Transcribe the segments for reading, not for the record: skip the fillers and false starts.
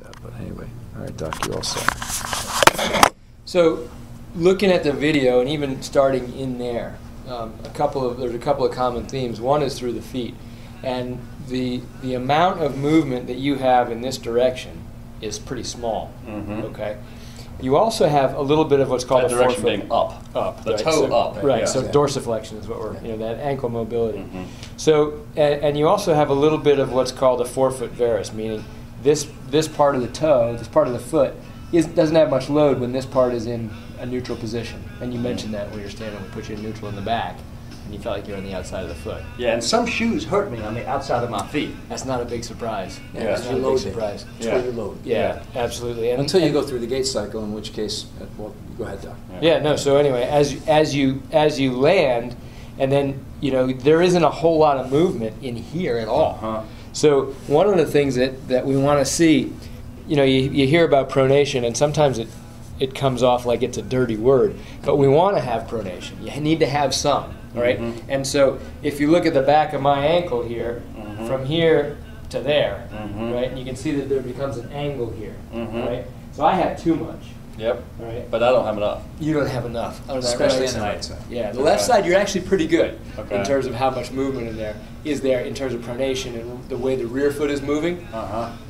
But anyway, all right, Doc, you all set. So, looking at the video and even starting in there, there's a couple of common themes. One is through the feet, and the amount of movement that you have in this direction is pretty small. Okay. You also have a little bit of what's called that a direction forefoot being up, the right, toe so, up. Right. Yeah. So Yeah. dorsiflexion is what we're that ankle mobility. So and you also have a little bit of what's called a forefoot varus, meaning this part of the toe, this part of the foot, doesn't have much load when this part is in a neutral position. And you mentioned that when you're standing, we put you in neutral in the back, and you felt like you're on the outside of the foot. Yeah, and some shoes hurt me on the outside of my feet. That's not a big surprise. Yeah, That's not a big surprise. That's where you load. Yeah, absolutely. And, Until you go through the gait cycle, in which case, well, go ahead, Doc. Yeah, no. So anyway, as you land, and then there isn't a whole lot of movement in here at all. So one of the things that we want to see, you hear about pronation, and sometimes it comes off like it's a dirty word, but we want to have pronation. You need to have some, all right? And so if you look at the back of my ankle here, from here to there, right, and you can see that there becomes an angle here, right? So I have too much. Yep. All right. But I don't have enough. You don't have enough. On that Especially right on the side. right side. Yeah, the left side you're actually pretty good Okay. in terms of how much movement is there in terms of pronation and the way the rear foot is moving.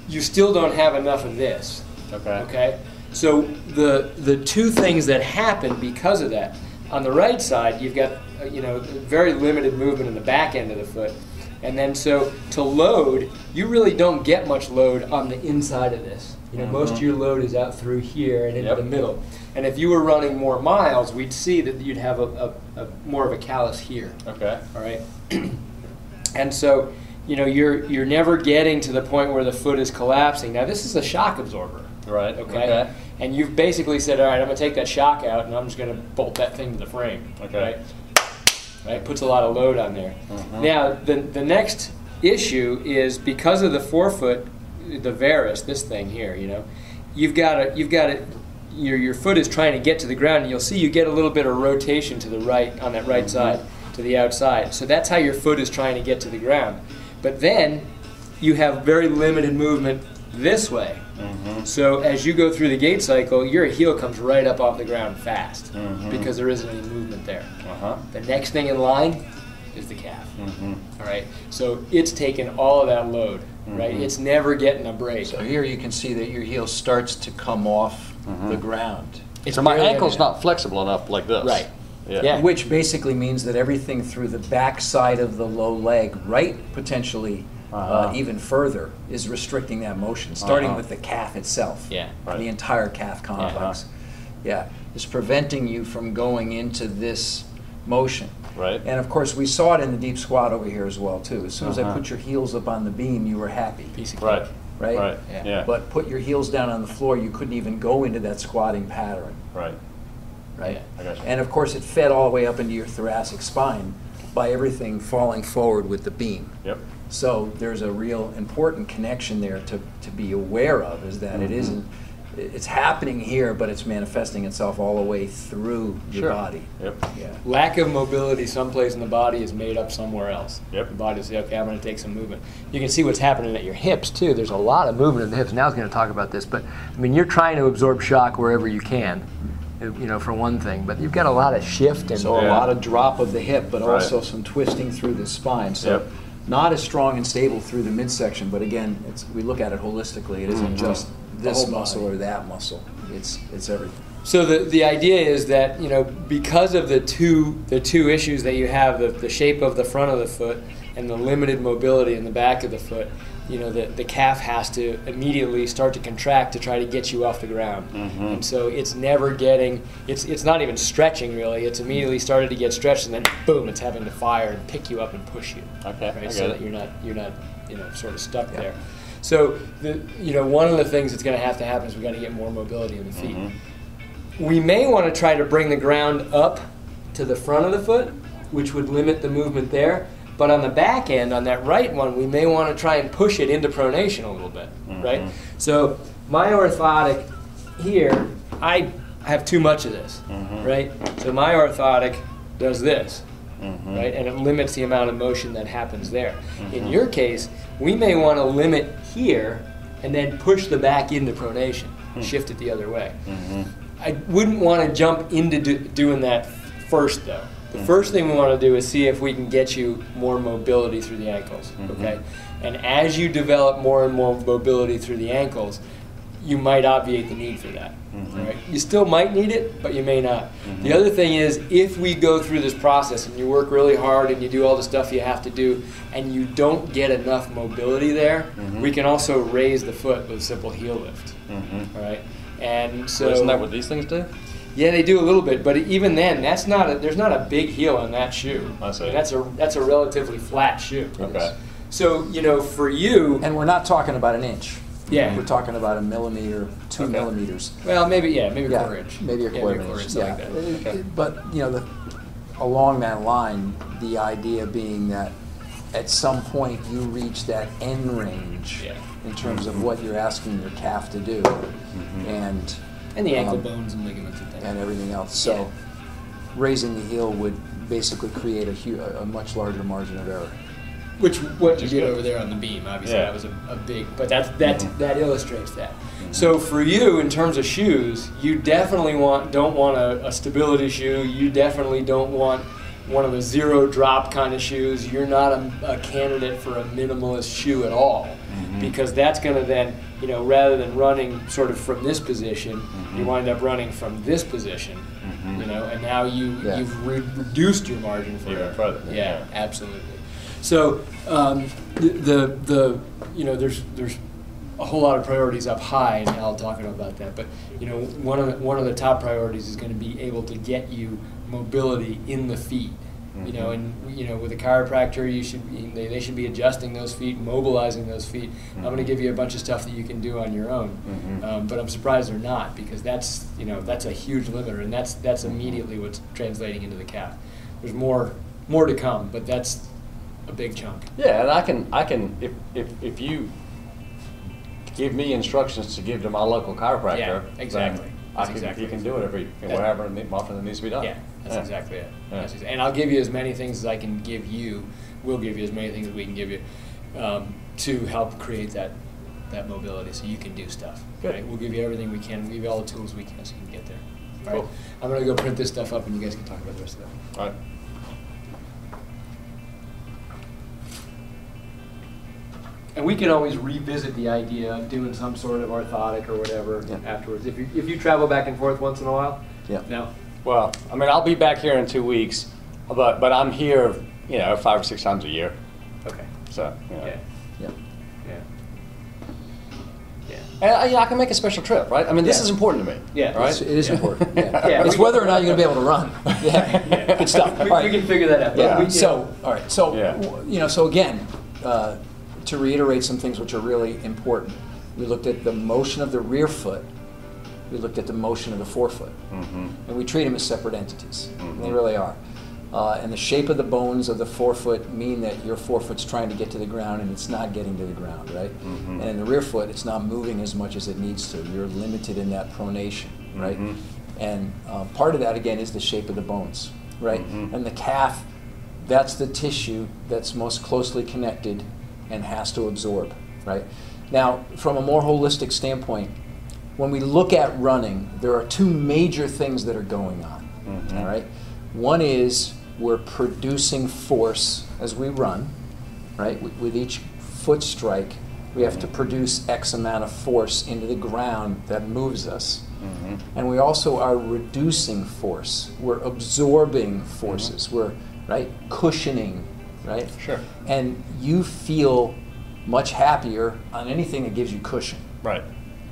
You still don't have enough of this. Okay. Okay. So the two things that happen because of that, on the right side you've got very limited movement in the back end of the foot, and then so to load you really don't get much load on the inside of this. Most of your load is out through here and into the middle. And if you were running more miles, we'd see that you'd have a more of a callus here. Okay. All right. And so, you're never getting to the point where the foot is collapsing. Now, this is a shock absorber. Right. Okay. And you've basically said, all right, I'm going to take that shock out, and I'm just going to bolt that thing to the frame. Okay. Right. Puts a lot of load on there. Now, the next issue is because of the forefoot, the varus, this thing here, you've got it. Your foot is trying to get to the ground, and you'll see you get a little bit of rotation to the right on that right side, to the outside. So that's how your foot is trying to get to the ground. But then you have very limited movement this way. So as you go through the gait cycle, your heel comes right up off the ground fast because there isn't any movement there. The next thing in line is the calf. All right. So it's taking all of that load. Right. It's never getting a break. So here you can see that your heel starts to come off the ground. So my ankle's not flexible enough like this. Right. Yeah. Which basically means that everything through the back side of the low leg, right, potentially even further, is restricting that motion, starting with the calf itself. Yeah. Right. The entire calf complex. Yeah. It's preventing you from going into this motion. Right. And of course, we saw it in the deep squat over here as well, too. As soon as I put your heels up on the beam, you were happy. Piece of Right. cake. Right? Right. Yeah. But put your heels down on the floor, you couldn't even go into that squatting pattern. Right. Right? I got you. And of course, it fed all the way up into your thoracic spine by everything falling forward with the beam. Yep. So there's a real important connection there to be aware of, is that it's happening here, but it's manifesting itself all the way through your body. Yep. Yeah. Lack of mobility someplace in the body is made up somewhere else. Yep. The body will say, okay, I'm going to take some movement. You can see what's happening at your hips, too. There's a lot of movement in the hips. Now's going to talk about this, but I mean, you're trying to absorb shock wherever you can, for one thing, but you've got a lot of shift and So a lot of drop of the hip, but Right. also some twisting through the spine. So Yep. not as strong and stable through the midsection, but again, we look at it holistically. It isn't just this whole muscle body. or that muscle. It's everything. So the idea is that because of the two issues that you have, the shape of the front of the foot and the limited mobility in the back of the foot, the calf has to immediately start to contract to try to get you off the ground. And so it's never getting, it's not even stretching really. It's immediately started to get stretched, and then boom, it's having to fire and pick you up and push you. Okay. Right, so that you're not sort of stuck there. So one of the things that's going to happen is we've got to get more mobility in the feet. We may want to try to bring the ground up to the front of the foot, which would limit the movement there. But on the back end, on that right one, we may want to try and push it into pronation a little bit, right? So my orthotic here, I have too much of this, right? So my orthotic does this, right? And it limits the amount of motion that happens there. In your case, we may want to limit here and then push the back into pronation, shift it the other way. I wouldn't want to jump into doing that first, though. The first thing we want to do is see if we can get you more mobility through the ankles, okay? And as you develop more and more mobility through the ankles, you might obviate the need for that, right? You still might need it, but you may not. The other thing is, if we go through this process and you work really hard and you do all the stuff you have to do and you don't get enough mobility there, we can also raise the foot with a simple heel lift, right? And so, Isn't that what these things do? yeah, they do a little bit, but even then, there's not a big heel on that shoe. I see. And that's a relatively flat shoe. Okay. So, you know, for you, And we're not talking about an inch. yeah, We're talking about a millimeter, 2 millimeters. well, maybe a Yeah, quarter inch. maybe a quarter inch. something Yeah. like that. But, you know, along that line, the idea being that at some point you reach that end range Yeah. in terms of what you're asking your calf to do and And the ankle bones and ligaments and things. and everything else. So raising the heel would basically create a much larger margin of error. Which what you is did good. over there on the beam, obviously Yeah. that was a big, but that illustrates that. So for you, in terms of shoes, you definitely don't want a stability shoe. You definitely don't want one of the zero drop kind of shoes. You're not a candidate for a minimalist shoe at all, because that's going to then, you know, rather than running sort of from this position, you wind up running from this position, you know, and now you've reduced your margin for Even error. further. Yeah, absolutely. So the you know, there's a whole lot of priorities up high, and I'll talk about that. But you know, one of the top priorities is going to be able to get you mobility in the feet. You know, and you know, with a chiropractor, they should be adjusting those feet, mobilizing those feet. I'm going to give you a bunch of stuff that you can do on your own, but I'm surprised they're not, because that's a huge limiter, and that's immediately what's translating into the calf. There's more to come, but that's a big chunk. Yeah, and I can if you give me instructions to give to my local chiropractor, Yeah, exactly. then he can do it whatever often that needs to be done. Yeah, that's exactly it. And I'll give you as many things as I can give you. We'll give you as many things as we can give you to help create that mobility, so you can do stuff. Good. Right? We'll give you everything we can. We'll give you all the tools we can so you can get there. All right. Cool. I'm going to go print this stuff up, and you guys can talk about the rest of it. All right. And we can always revisit the idea of doing some sort of orthotic or whatever afterwards. If you travel back and forth once in a while. Yeah. No. Well, I mean, I'll be back here in 2 weeks, but I'm here, 5 or 6 times a year. Okay. So, Yeah. Yeah. Yeah. Yeah. And I can make a special trip, right? I mean, this is important to me. Yeah. Right? It is important. Yeah. Yeah, It's whether or not you're going to be able to run. Yeah. Good stuff. We All right. can figure that out. Yeah. But All right. So, Yeah. so again, to reiterate some things which are really important, we looked at the motion of the rear foot. We looked at the motion of the forefoot, and we treat them as separate entities. And they really are. And the shape of the bones of the forefoot mean that your forefoot's trying to get to the ground and it's not getting to the ground, right? And in the rear foot, it's not moving as much as it needs to. You're limited in that pronation, right? And part of that, again, is the shape of the bones, right? And the calf, that's the tissue that's most closely connected and has to absorb, right? Now, from a more holistic standpoint, when we look at running, there are two major things that are going on, all right? One is we're producing force as we run, right? With each foot strike, we have to produce X amount of force into the ground that moves us. And we also are reducing force. We're absorbing forces. We're, right, cushioning, right? Sure. And you feel much happier on anything that gives you cushion, Right.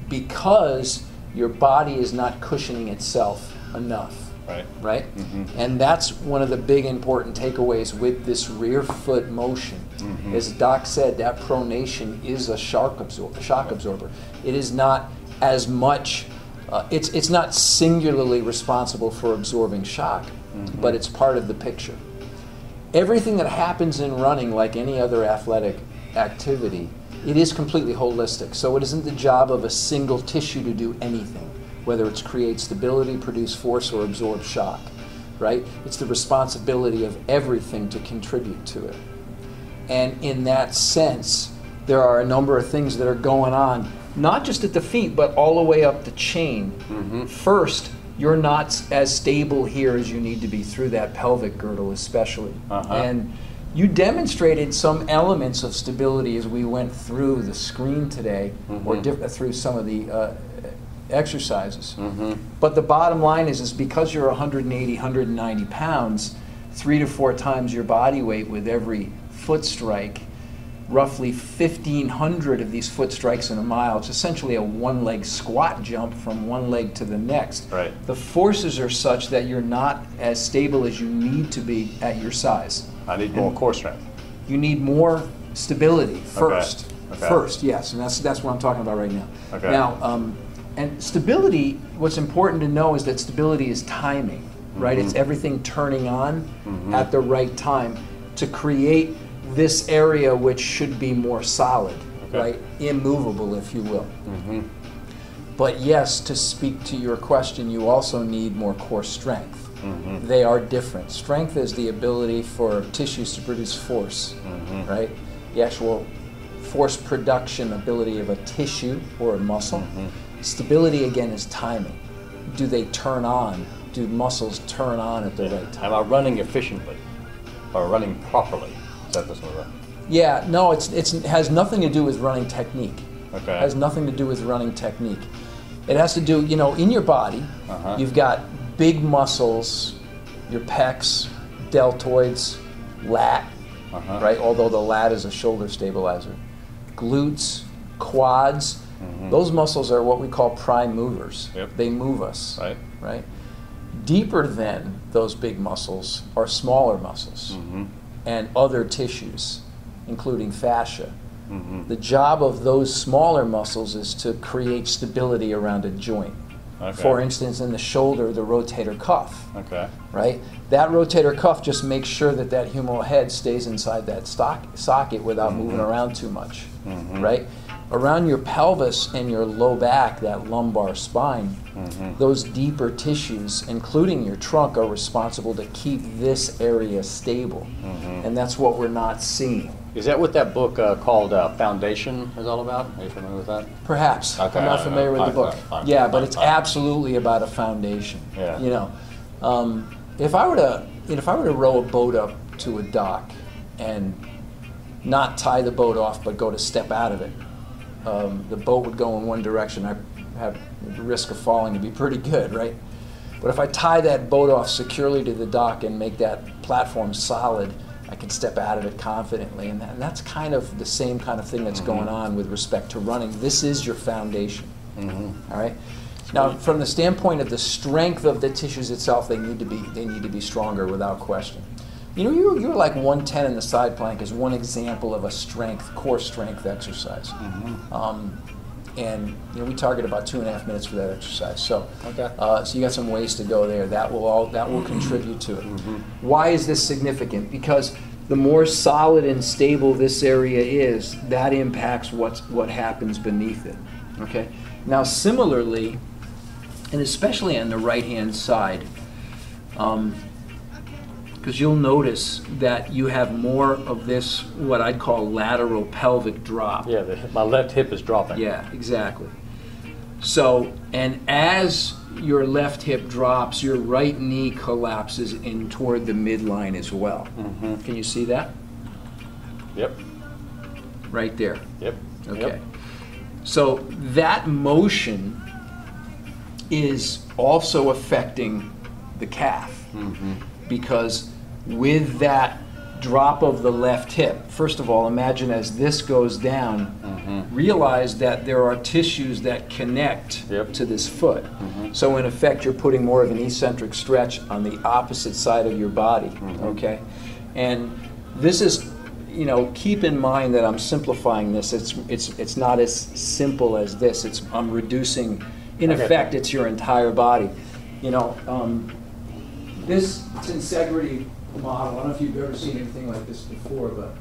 because your body is not cushioning itself enough. Right. Right? And that's one of the big important takeaways with this rear foot motion. As Doc said, that pronation is a shock absorber. It is not as much, it's not singularly responsible for absorbing shock, but it's part of the picture. Everything that happens in running, like any other athletic activity, it is completely holistic. So it isn't the job of a single tissue to do anything, whether it's create stability, produce force, or absorb shock, right? It's the responsibility of everything to contribute to it. And in that sense, there are a number of things that are going on not just at the feet, but all the way up the chain. First, you're not as stable here as you need to be through that pelvic girdle especially. And you demonstrated some elements of stability as we went through the screen today, or through some of the exercises. But the bottom line is because you're 180, 190 pounds, 3 to 4 times your body weight with every foot strike, roughly 1,500 of these foot strikes in a mile. It's essentially a one-leg squat jump from one leg to the next. Right. The forces are such that you're not as stable as you need to be at your size. I need more core strength. You need more stability first. Okay. First, yes, and that's what I'm talking about right now. Okay. Now, and stability, what's important to know is that stability is timing, right? It's everything turning on at the right time to create this area which should be more solid, right? Immovable, if you will. But yes, to speak to your question, you also need more core strength. They are different. Strength is the ability for tissues to produce force, right? The actual force production ability of a tissue or a muscle. Stability, again, is timing. Do they turn on? Do muscles turn on at the right time? Am I running efficiently or running properly? Is that this one? Yeah, no, it has nothing to do with running technique. Okay. It has nothing to do with running technique. It has to do, you know, in your body, you've got big muscles, your pecs, deltoids, lat, right? Although the lat is a shoulder stabilizer. Glutes, quads, those muscles are what we call prime movers. They move us, right? Deeper than those big muscles are smaller muscles and other tissues, including fascia. The job of those smaller muscles is to create stability around a joint. For instance, in the shoulder, the rotator cuff, right? That rotator cuff just makes sure that that humeral head stays inside that socket without moving around too much, right? Around your pelvis and your low back, that lumbar spine, those deeper tissues, including your trunk, are responsible to keep this area stable. And that's what we're not seeing. Is that what that book called Foundation is all about? Are you familiar with that? Perhaps. Okay, I'm not familiar with the book. Fine, but it's absolutely about a foundation. Yeah. You know, if I were to row a boat up to a dock and not tie the boat off but go to step out of it, the boat would go in one direction. I have the risk of falling to be pretty good, right? But if I tie that boat off securely to the dock and make that platform solid, I can step out of it confidently. And that's kind of the same kind of thing that's going on with respect to running. This is your foundation, all right? Now, from the standpoint of the strength of the tissues itself, they need to be stronger without question. You know, you're like 110 in the side plank is one example of a core strength exercise. And you know, we target about 2.5 minutes for that exercise. So, so you got some ways to go there. That will contribute to it. Why is this significant? Because the more solid and stable this area is, that impacts what happens beneath it. Okay. Now, similarly, and especially on the right-hand side, because you'll notice that you have more of this, what I'd call lateral pelvic drop. Yeah, my left hip is dropping. Yeah, exactly. So, and as your left hip drops, your right knee collapses in toward the midline as well. Can you see that? Yep. Right there. Yep. Okay. Yep. So that motion is also affecting the calf. Because with that drop of the left hip, first of all, imagine as this goes down, realize that there are tissues that connect to this foot. So in effect, you're putting more of an eccentric stretch on the opposite side of your body, okay? And this is, you know, keep in mind that I'm simplifying this. It's not as simple as this. I'm reducing, in effect, it's your entire body. You know, this tensegrity model, I don't know if you've ever seen anything like this before, but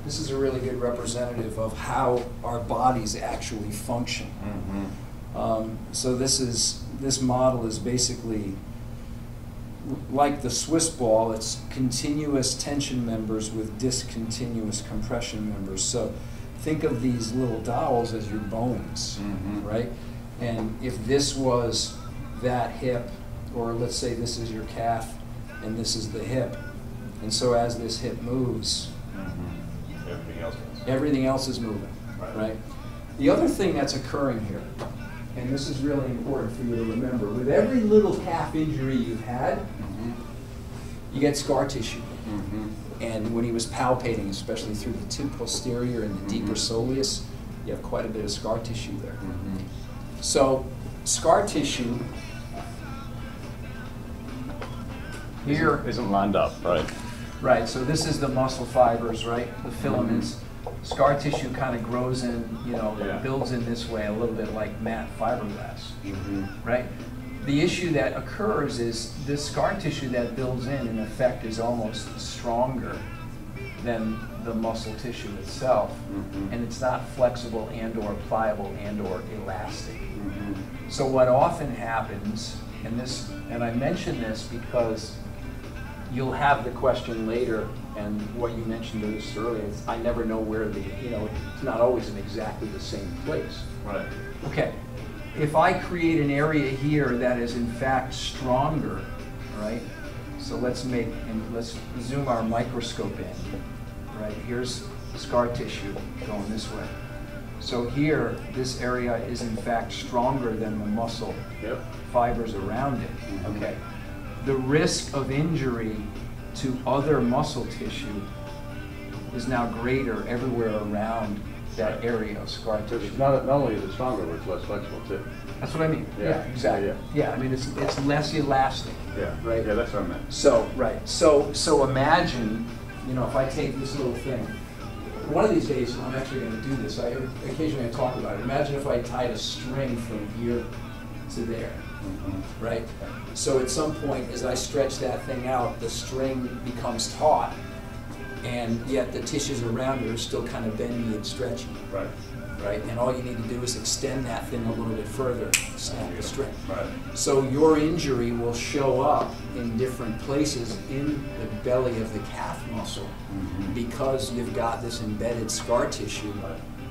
this is a really good representative of how our bodies actually function. So this model is basically like the Swiss ball. It's continuous tension members with discontinuous compression members. So think of these little dowels as your bones, right? And if this was that hip, or let's say this is your calf and this is the hip, and so as this hip moves, everything else is moving, right? The other thing that's occurring here, and this is really important for you to remember, with every little calf injury you've had, you get scar tissue. And when he was palpating, especially through the tib posterior and the deeper soleus, you have quite a bit of scar tissue there. So scar tissue here isn't lined up, right? Right, so this is the muscle fibers, right? The filaments. Scar tissue kind of grows in, you know, builds in this way, a little bit like matte fiberglass, right? The issue that occurs is this scar tissue that builds in effect, is almost stronger than the muscle tissue itself, and it's not flexible and or pliable and or elastic. So what often happens, and I mention this because you'll have the question later, and what you mentioned this earlier, is I never know where it's not always in exactly the same place. Right. Okay, if I create an area here that is in fact stronger, right? So let's zoom our microscope in, right? Here's scar tissue going this way. So here, this area is in fact stronger than the muscle fibers around it, okay? The risk of injury to other muscle tissue is now greater everywhere around that area of scar tissue. Not only is it stronger, but it's less flexible too. That's what I mean. Yeah, exactly. Yeah, I mean it's less elastic. Yeah. Right. Yeah, that's what I meant. So So imagine, if I take this little thing. One of these days, I'm actually going to do this. Occasionally I talk about it. Imagine if I tied a string from here to there. Right? So at some point, as I stretch that thing out, the string becomes taut, and yet the tissues around it are still kind of bendy and stretchy. Right. Right? And all you need to do is extend that thing a little bit further, snap the string. Right. So your injury will show up in different places in the belly of the calf muscle because you've got this embedded scar tissue,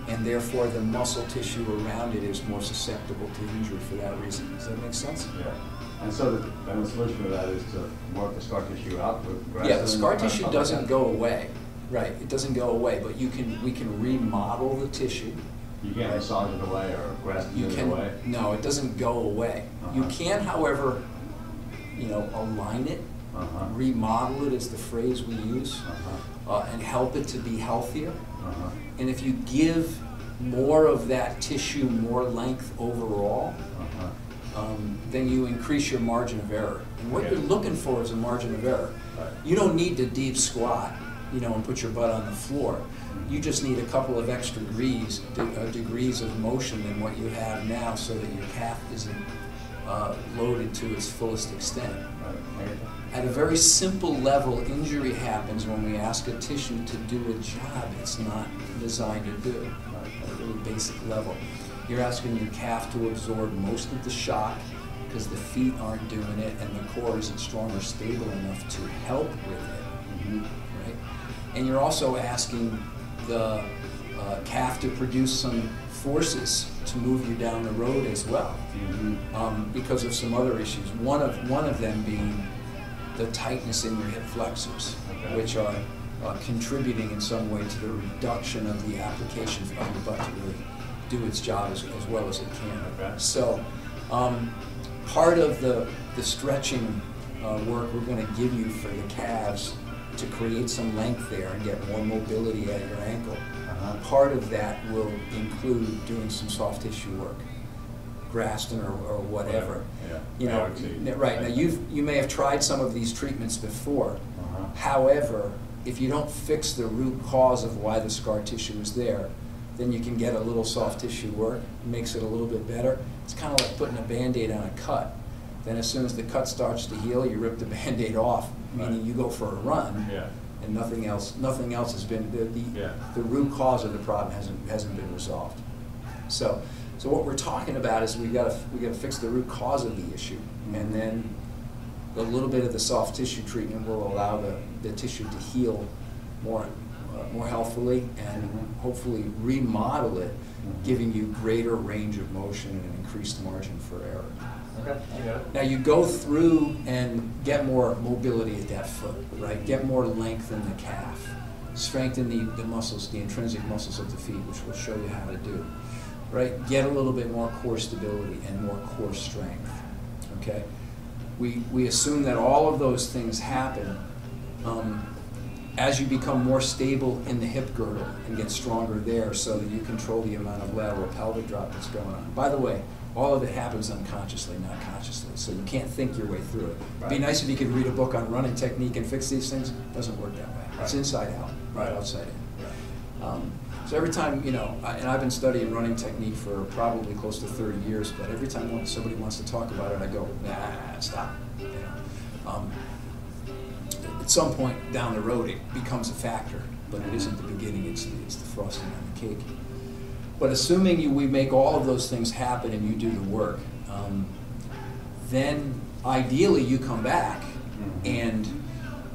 and therefore the muscle tissue around it is more susceptible to injury for that reason. Does that make sense? Yeah. And so then the solution to that is to work the scar tissue out with grass. Yeah, the scar tissue doesn't go away. Right, it doesn't go away, but we can remodel the tissue. You can't massage it away or grass it away? No, it doesn't go away. You can, however, align it, remodel it is the phrase we use, and help it to be healthier. And if you give more of that tissue more length overall, then you increase your margin of error. And what you're looking for is a margin of error. You don't need to deep squat, and put your butt on the floor. You just need a couple of extra degrees of motion than what you have now, so that your calf isn't loaded to its fullest extent. At a very simple level, injury happens when we ask a tissue to do a job it's not designed to do. At a really basic level, you're asking your calf to absorb most of the shock because the feet aren't doing it and the core isn't strong or stable enough to help with it. Right? And you're also asking the calf to produce some forces to move you down the road as well, because of some other issues. One of them being the tightness in your hip flexors, which are contributing in some way to the reduction of the application of the butt to really do its job as well as it can. So part of the stretching work we're going to give you for the calves to create some length there and get more mobility at your ankle. Part of that will include doing some soft tissue work, Graston or whatever. Right now you may have tried some of these treatments before. However, if you don't fix the root cause of why the scar tissue is there, then you can get a little soft tissue work. It makes it a little bit better. It's kind of like putting a Band-Aid on a cut. Then as soon as the cut starts to heal, you rip the Band-Aid off, meaning you go for a run, and nothing else has been, the root cause of the problem hasn't been resolved. So what we're talking about is we got to fix the root cause of the issue, and then a little bit of the soft tissue treatment will allow the tissue to heal more more healthfully and hopefully remodel it, giving you greater range of motion and an increased margin for error. Okay, I got it. Now you go through and get more mobility at that foot, right? Get more length in the calf. Strengthen the muscles, the intrinsic muscles of the feet, which we'll show you how to do, right? Get a little bit more core stability and more core strength, okay? We assume that all of those things happen as you become more stable in the hip girdle and get stronger there so that you control the amount of lateral pelvic drop that's going on. By the way, all of it happens unconsciously, not consciously, so you can't think your way through it. It'd be nice if you could read a book on running technique and fix these things. It doesn't work that way. It's inside out, right outside in. So every time, you know, and I've been studying running technique for probably close to 30 years, but every time somebody wants to talk about it, I go, nah, stop. You know? At some point down the road, it becomes a factor, but it isn't the beginning, it's the frosting on the cake. But assuming we make all of those things happen and you do the work, then ideally you come back and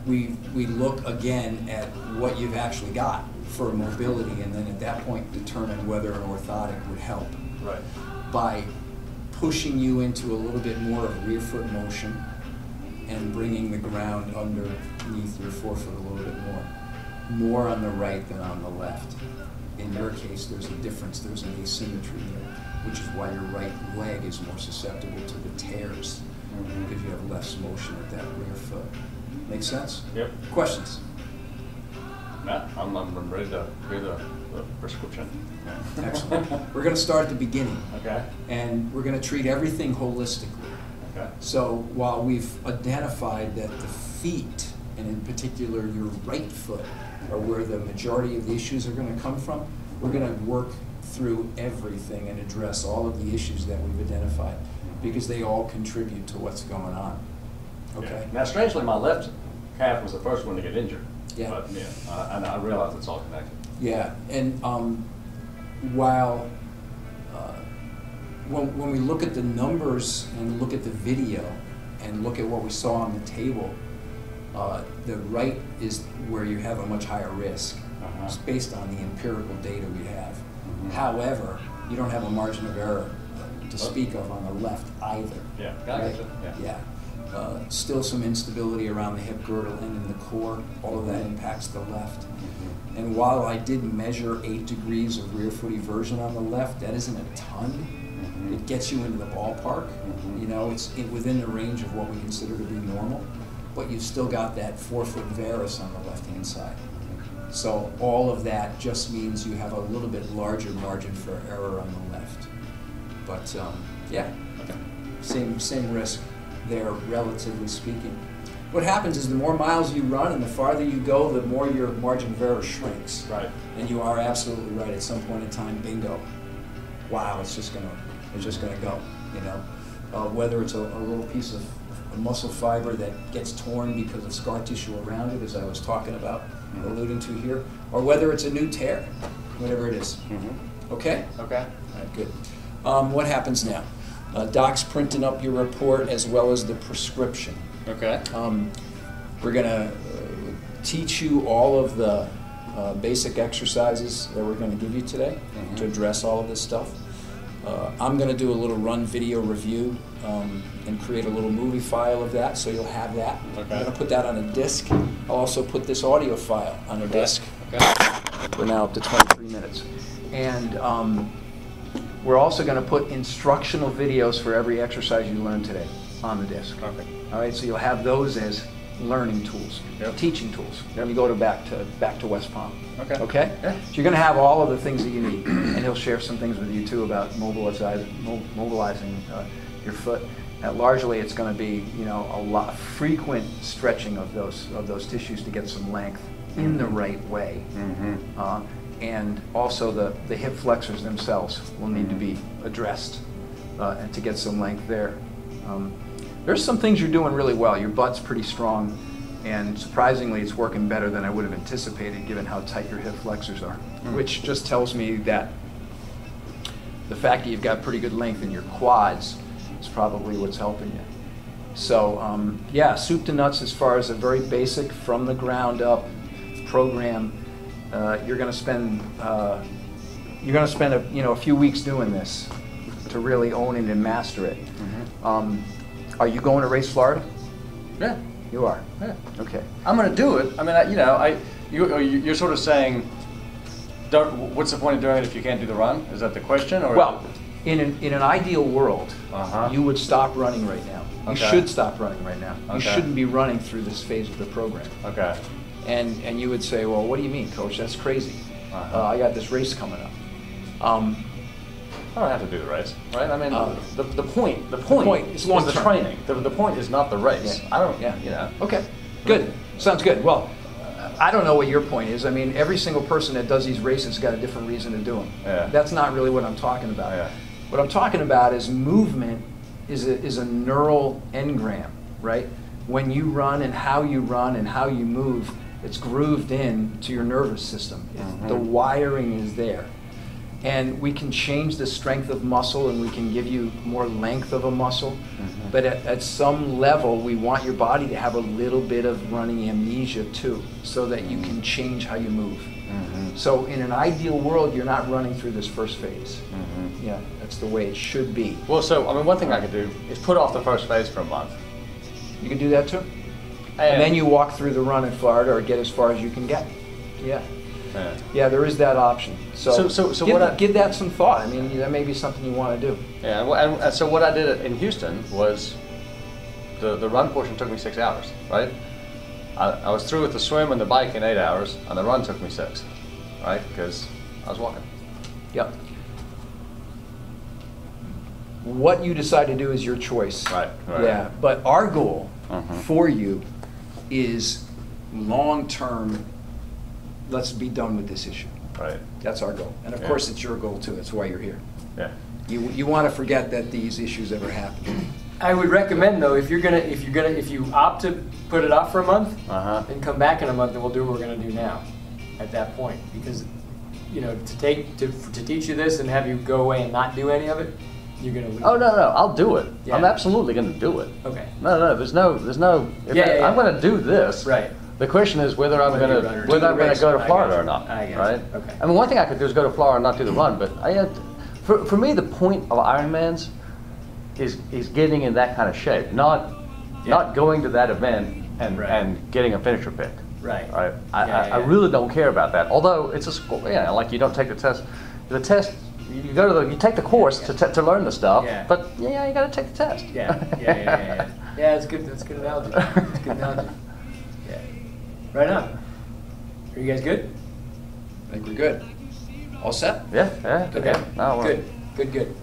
we look again at what you've actually got for mobility, and then at that point determine whether an orthotic would help. Right. By Pushing you into a little bit more of rear foot motion and bringing the ground underneath your forefoot a little bit more on the right than on the left. In your case, there's a difference, there's an asymmetry there, which is why your right leg is more susceptible to the tears, because you have less motion at that rear foot. Make sense? Yep. Questions? Matt, I'm ready to hear the prescription. Excellent. We're going to start at the beginning. Okay. And we're going to treat everything holistically. Okay. So while we've identified that the feet, and in particular your right foot, are where the majority of the issues are going to come from, we're going to work through everything and address all of the issues that we've identified, because they all contribute to what's going on. Okay? Yeah. Now, strangely, my left calf was the first one to get injured. Yeah. But yeah, I realize it's all connected. Yeah, and while when we look at the numbers and look at the video and look at what we saw on the table, the right is where you have a much higher risk. It's based on the empirical data we have. However, you don't have a margin of error to speak of on the left either. Yeah, right? Yeah. Still some instability around the hip girdle and in the core. All of that impacts the left. And while I did measure 8 degrees of rear foot eversion on the left, that isn't a ton. It gets you into the ballpark. You know, it's within the range of what we consider to be normal, but you've still got that forefoot varus on the left-hand side. So all of that just means you have a little bit larger margin for error on the left. But yeah, same risk there, relatively speaking. What happens is the more miles you run and the farther you go, the more your margin of error shrinks. Right. And you are absolutely right. At some point in time, bingo. Wow, it's just gonna go. You know, whether it's a little piece of a muscle fiber that gets torn because of scar tissue around it, as I was talking about, alluding to here, or whether it's a new tear, whatever it is. Okay. Okay. All right. Good. What happens now? Doc's printing up your report as well as the prescription. Okay. We're going to teach you all of the basic exercises that we're going to give you today to address all of this stuff. I'm going to do a little run video review and create a little movie file of that, so you'll have that. Okay. I'm going to put that on a disc. I'll also put this audio file on a disc. Okay. We're now up to 23 minutes. And we're also going to put instructional videos for every exercise you learn today on the disc. Okay. All right, so you'll have those as learning tools, teaching tools. When you go back to West Palm. Okay. Okay? Yeah. So you're going to have all of the things that you need, and he'll share some things with you too about mobilizing your foot. Largely, it's going to be a lot frequent stretching of those tissues to get some length in the right way. And also the hip flexors themselves will need to be addressed and to get some length there. There's some things you're doing really well. Your butt's pretty strong, and surprisingly it's working better than I would have anticipated given how tight your hip flexors are, which just tells me that the fact that you've got pretty good length in your quads is probably what's helping you. So yeah, soup to nuts as far as a very basic from the ground up program. you're going to spend a few weeks doing this to really own it and master it. Are you going to race Florida? Yeah. You are? Yeah. Okay. I'm going to do it. I mean, you're sort of saying, what's the point of doing it if you can't do the run? Is that the question? Or Well, in an ideal world, you would stop running right now. You should stop running right now. You shouldn't be running through this phase of the program. Okay. And you would say, well, what do you mean, Coach? That's crazy. I got this race coming up. I don't have to do the race, right? I mean, the point is long the term. Training. The point is not the race. Yeah. I don't. Yeah. You know. Okay. Good. Sounds good. Well, I don't know what your point is. I mean, every single person that does these races has got a different reason to do them. Yeah. That's not really what I'm talking about. Yeah. What I'm talking about is movement is a neural engram, right? When you run and how you move, it's grooved in to your nervous system. The wiring is there. And we can change the strength of muscle and we can give you more length of a muscle. But at some level, we want your body to have a little bit of running amnesia too, so that you can change how you move. So in an ideal world, you're not running through this first phase. Yeah, that's the way it should be. Well, so, I mean, one thing I could do is put off the first phase for a month. You can do that too. And then you walk through the run in Florida or get as far as you can get. Yeah. Yeah, there is that option. So give that some thought. I mean, that may be something you want to do. Yeah, and so what I did in Houston was the run portion took me 6 hours, right? I was through with the swim and the bike in 8 hours, and the run took me 6, right? Because I was walking. Yep. What you decide to do is your choice. Right. Yeah, but our goal for you is long-term. Let's be done with this issue. Right. That's our goal, and of course, it's your goal too. That's why you're here. Yeah. You want to forget that these issues ever happened. I would recommend though, if you opt to put it off for a month, and come back in a month, then we'll do what we're going to do now. At that point, because to teach you this and have you go away and not do any of it, you're going to lose. Oh no, I'll do it. Yeah. I'm absolutely going to do it. Okay. No, there's no. I'm going to do this. Right. The question is whether I'm going to go to Florida or not, right? Okay. I mean, one thing I could do is go to Florida and not do the run, but for me, the point of Ironmans is getting in that kind of shape, not going to that event and getting a finisher pick. Right. Right. I really don't care about that. Although it's a school, like you don't take the test. The test, you take the course to learn the stuff. Yeah. But you got to take the test. Yeah. Yeah, it's good. That's a good analogy. That's a good analogy. Yeah. Right on. Are you guys good? I think we're good. All set? Yeah. Okay. No, good.